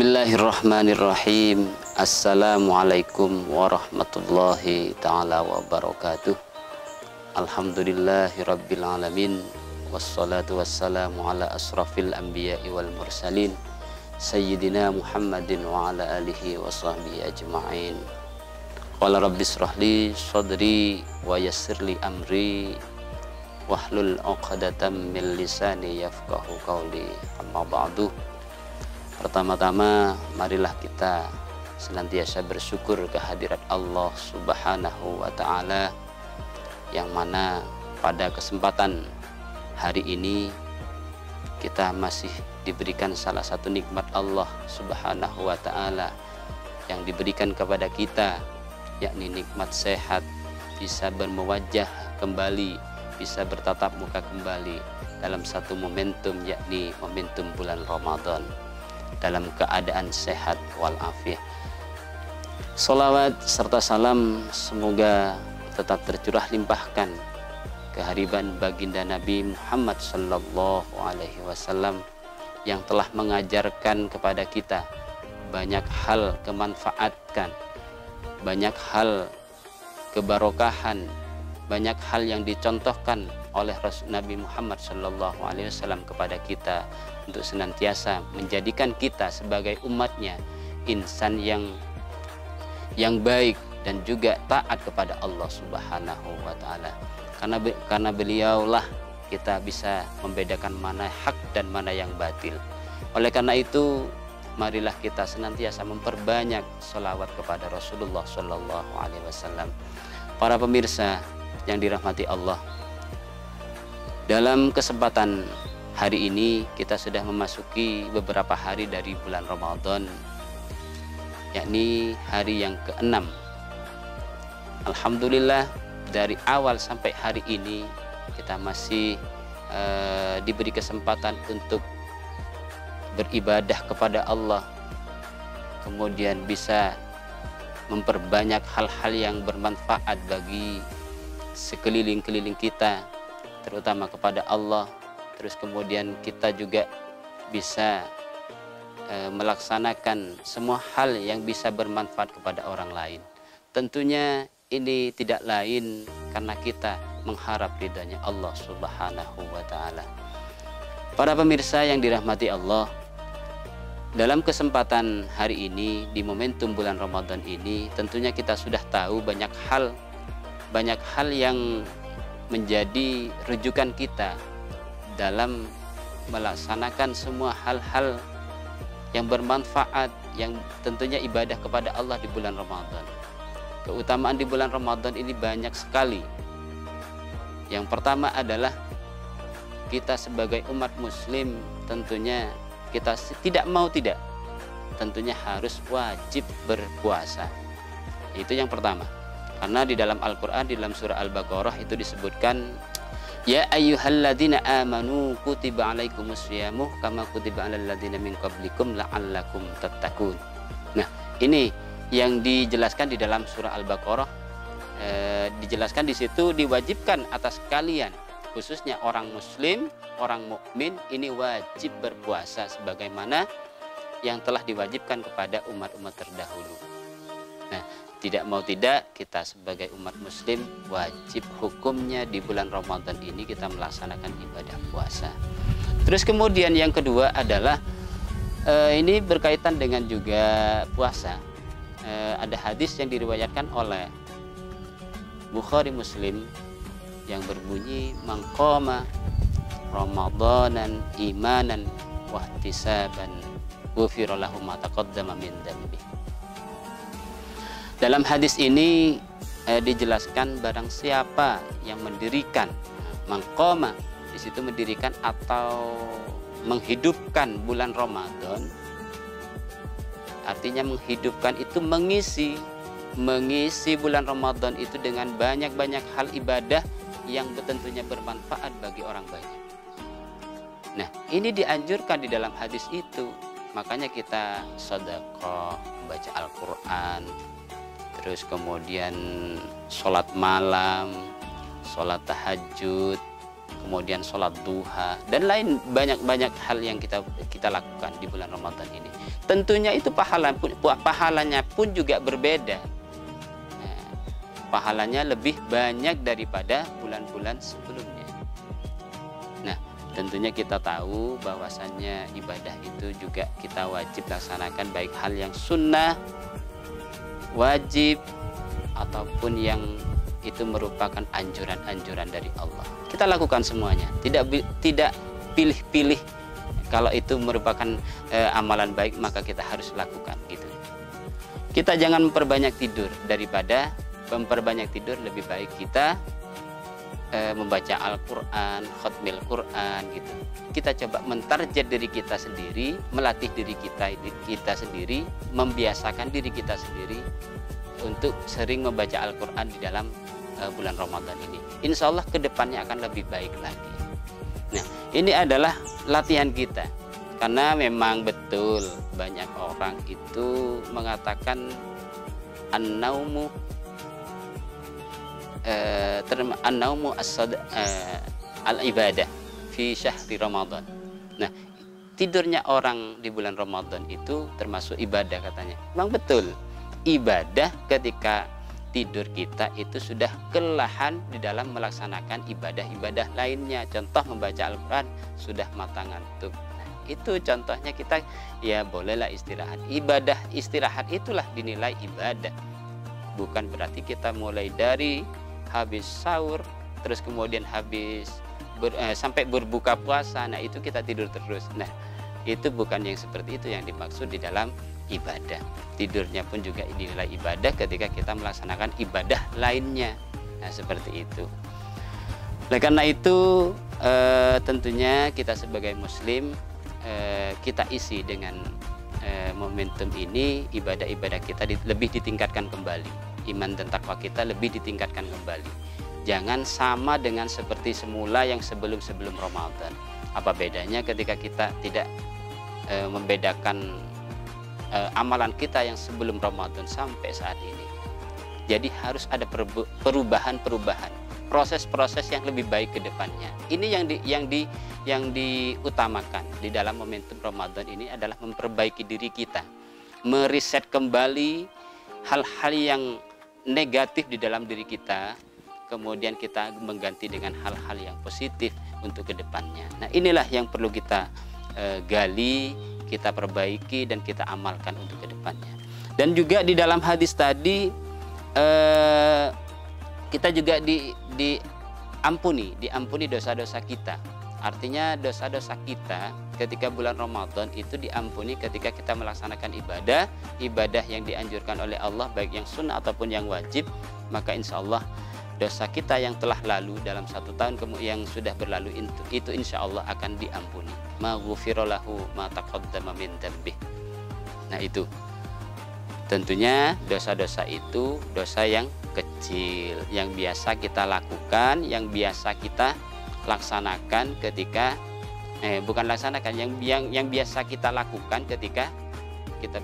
Bismillahirrahmanirrahim. Assalamualaikum warahmatullahi ta'ala wabarakatuh. Alhamdulillahi rabbil alamin. Wassalatu wassalamu ala asrafil anbiya'i wal mursalin Sayyidina Muhammadin wa ala alihi wa sahbihi ajma'in. Qala rabbi srahli sadri wa yassirli amri wahlul 'uqdatam min lisani yafqahu qawli. Amma ba'du. Pertama-tama marilah kita senantiasa bersyukur kehadirat Allah Subhanahu wa Ta'ala, yang mana pada kesempatan hari ini kita masih diberikan salah satu nikmat Allah Subhanahu wa Ta'ala yang diberikan kepada kita, yakni nikmat sehat, bisa bermewajah kembali, bisa bertatap muka kembali dalam satu momentum, yakni momentum bulan Ramadan, dalam keadaan sehat walafiat. Sholawat serta salam semoga tetap tercurah limpahkan kehadiran baginda Nabi Muhammad Sallallahu Alaihi Wasallam yang telah mengajarkan kepada kita banyak hal kemanfaatkan, banyak hal kebarokahan, banyak hal yang dicontohkan oleh Rasul Nabi Muhammad Sallallahu Alaihi Wasallam kepada kita untuk senantiasa menjadikan kita sebagai umatnya insan yang baik dan juga taat kepada Allah Subhanahu wa Ta'ala. Karena beliaulah kita bisa membedakan mana hak dan mana yang batil. Oleh karena itu, marilah kita senantiasa memperbanyak sholawat kepada Rasulullah Sallallahu Alaihi Wasallam. Para pemirsa yang dirahmati Allah, dalam kesempatan hari ini kita sudah memasuki beberapa hari dari bulan Ramadan, yakni hari yang ke-6. Alhamdulillah, dari awal sampai hari ini kita masih diberi kesempatan untuk beribadah kepada Allah, kemudian bisa memperbanyak hal-hal yang bermanfaat bagi sekeliling-keliling kita, terutama kepada Allah. Terus kemudian kita juga bisa melaksanakan semua hal yang bisa bermanfaat kepada orang lain. Tentunya ini tidak lain karena kita mengharap ridhanya Allah Subhanahu wa Ta'ala. Para pemirsa yang dirahmati Allah, dalam kesempatan hari ini, di momentum bulan Ramadan ini, tentunya kita sudah tahu banyak hal yang menjadi rujukan kita dalam melaksanakan semua hal-hal yang bermanfaat, yang tentunya ibadah kepada Allah di bulan Ramadan. Keutamaan di bulan Ramadan ini banyak sekali. Yang pertama adalah kita sebagai umat muslim, tentunya kita tentunya harus wajib berpuasa. Itu yang pertama. Karena di dalam Al-Quran, di dalam surah Al-Baqarah itu disebutkan, ya ayyuhalladzina amanu kutiba alaikumusyamu kama kutiba alal ladzina min qablikum la'allakum tattaqun. Nah, ini yang dijelaskan di dalam surah Al-Baqarah. Dijelaskan di situ diwajibkan atas kalian, khususnya orang muslim, orang mukmin, ini wajib berpuasa sebagaimana yang telah diwajibkan kepada umat-umat terdahulu. Nah, tidak mau tidak, kita sebagai umat muslim wajib hukumnya di bulan Ramadan ini kita melaksanakan ibadah puasa. Terus kemudian yang kedua adalah ini berkaitan dengan juga puasa. Ada hadis yang diriwayatkan oleh Bukhari Muslim yang berbunyi, man qama Ramadanan imanan wahtisaban ghufira lahu ma taqaddama min dhanbi. Dalam hadis ini dijelaskan barang siapa yang mendirikan, mangkoma di situ mendirikan atau menghidupkan bulan Ramadan, artinya menghidupkan itu mengisi bulan Ramadan itu dengan banyak-banyak hal ibadah yang tentunya bermanfaat bagi orang banyak. Nah, ini dianjurkan di dalam hadis itu. Makanya kita sedekah, baca Al-Quran, terus kemudian sholat malam, sholat tahajud, kemudian sholat duha, dan lain banyak hal yang kita lakukan di bulan Ramadan ini. tentunya itu pahalanya pun juga berbeda. Nah, pahalanya lebih banyak daripada bulan-bulan sebelumnya. Nah, tentunya kita tahu bahwasannya ibadah itu juga kita wajib laksanakan, baik hal yang sunnah, wajib, ataupun yang itu merupakan anjuran-anjuran dari Allah. Kita lakukan semuanya, tidak pilih-pilih. Kalau itu merupakan amalan baik, maka kita harus lakukan gitu. Kita jangan memperbanyak tidur. Daripada memperbanyak tidur, lebih baik kita membaca Al-Quran, khatmil Quran gitu. Kita coba mentarget diri kita sendiri, melatih diri kita sendiri, membiasakan diri kita sendiri untuk sering membaca Al-Quran di dalam bulan Ramadan ini. Insya Allah kedepannya akan lebih baik lagi. Nah, ini adalah latihan kita, karena memang betul banyak orang itu mengatakan an-naumu al-ibadah fi syahri Ramadan. Nah, tidurnya orang di bulan Ramadan itu termasuk ibadah katanya. Memang betul, ibadah ketika tidur kita itu sudah kelelahan di dalam melaksanakan ibadah-ibadah lainnya. Contoh membaca Al-Quran sudah mata ngantuk. Nah, itu contohnya kita ya bolehlah istirahat. Ibadah istirahat itulah dinilai ibadah. Bukan berarti kita mulai dari habis sahur terus kemudian sampai berbuka puasa, nah itu kita tidur terus. Nah, itu bukan yang seperti itu yang dimaksud di dalam ibadah. Tidurnya pun juga dinilai ibadah ketika kita melaksanakan ibadah lainnya. Nah, seperti itu. Oleh karena itu tentunya kita sebagai muslim kita isi dengan momentum ini, ibadah-ibadah kita lebih ditingkatkan kembali. Iman dan takwa kita lebih ditingkatkan kembali. Jangan sama dengan seperti semula yang sebelum-sebelum Ramadan. Apa bedanya ketika kita tidak membedakan amalan kita yang sebelum Ramadan sampai saat ini. Jadi harus ada perubahan-perubahan, proses-proses yang lebih baik ke depannya. Ini yang diutamakan di dalam momentum Ramadan ini adalah memperbaiki diri kita, meriset kembali hal-hal yang negatif di dalam diri kita, kemudian kita mengganti dengan hal-hal yang positif untuk ke depannya. Nah, inilah yang perlu kita gali, kita perbaiki, dan kita amalkan untuk kedepannya. Dan juga di dalam hadis tadi kita juga diampuni dosa-dosa kita. Artinya dosa-dosa kita ketika bulan Ramadan itu diampuni ketika kita melaksanakan ibadah yang dianjurkan oleh Allah, baik yang sunnah ataupun yang wajib. Maka insya Allah dosa kita yang telah lalu dalam 1 tahun yang sudah berlalu itu insya Allah akan diampuni. Maghfira lahu ma taqaddama min dzambih. Nah, itu tentunya dosa-dosa itu dosa yang kecil, yang biasa kita lakukan, yang biasa kita laksanakan ketika yang biasa kita lakukan ketika kita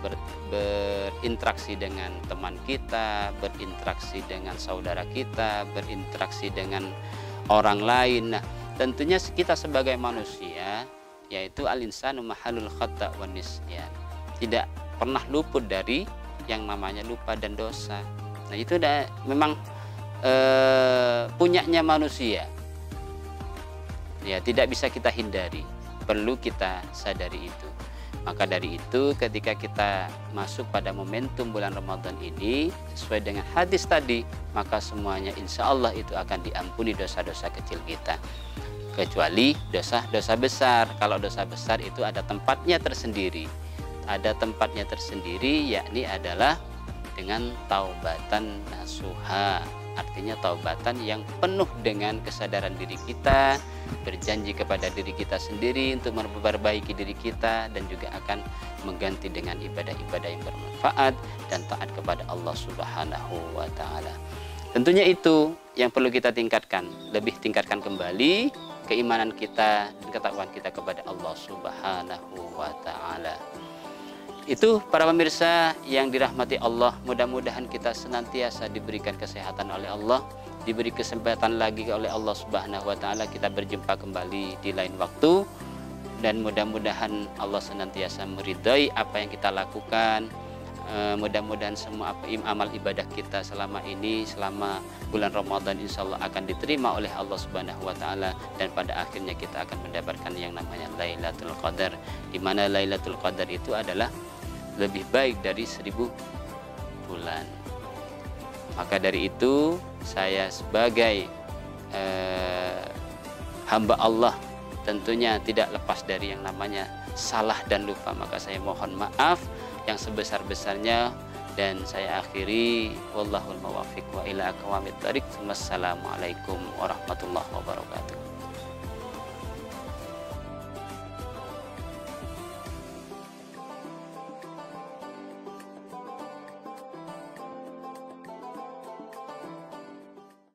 berinteraksi dengan teman kita, berinteraksi dengan saudara kita, berinteraksi dengan orang lain. Nah, tentunya kita sebagai manusia, yaitu al-insanu mahalul khata' wan nisyan, tidak pernah luput dari yang namanya lupa dan dosa. Nah, itu memang punyanya manusia, ya, tidak bisa kita hindari, perlu kita sadari itu. Maka dari itu ketika kita masuk pada momentum bulan Ramadan ini sesuai dengan hadis tadi, maka semuanya insya Allah itu akan diampuni dosa-dosa kecil kita, kecuali dosa-dosa besar. Kalau dosa besar itu ada tempatnya tersendiri, yakni adalah dengan taubatan nasuha. Artinya taubatan yang penuh dengan kesadaran diri kita, berjanji kepada diri kita sendiri untuk memperbaiki diri kita, dan juga akan mengganti dengan ibadah-ibadah yang bermanfaat dan taat kepada Allah Subhanahu wa Ta'ala. Tentunya itu yang perlu kita tingkatkan, lebih tingkatkan kembali keimanan kita dan ketakwaan kita kepada Allah Subhanahu wa Ta'ala. Itu para pemirsa yang dirahmati Allah, mudah-mudahan kita senantiasa diberikan kesehatan oleh Allah, diberi kesempatan lagi oleh Allah Subhanahu wa Ta'ala, kita berjumpa kembali di lain waktu. dan mudah-mudahan Allah senantiasa meridai apa yang kita lakukan. Mudah-mudahan semua amal ibadah kita selama ini, selama bulan Ramadan, insya Allah akan diterima oleh Allah Subhanahu wa Ta'ala, dan pada akhirnya kita akan mendapatkan yang namanya Lailatul Qadar, di mana Lailatul Qadar itu adalah lebih baik dari 1000 bulan. Maka dari itu saya sebagai hamba Allah tentunya tidak lepas dari yang namanya salah dan lupa, maka saya mohon maaf yang sebesar-besarnya, dan saya akhiri wallahul muwaffiq wa ila aqwamit thariq. Wassalamualaikum warahmatullahi wabarakatuh.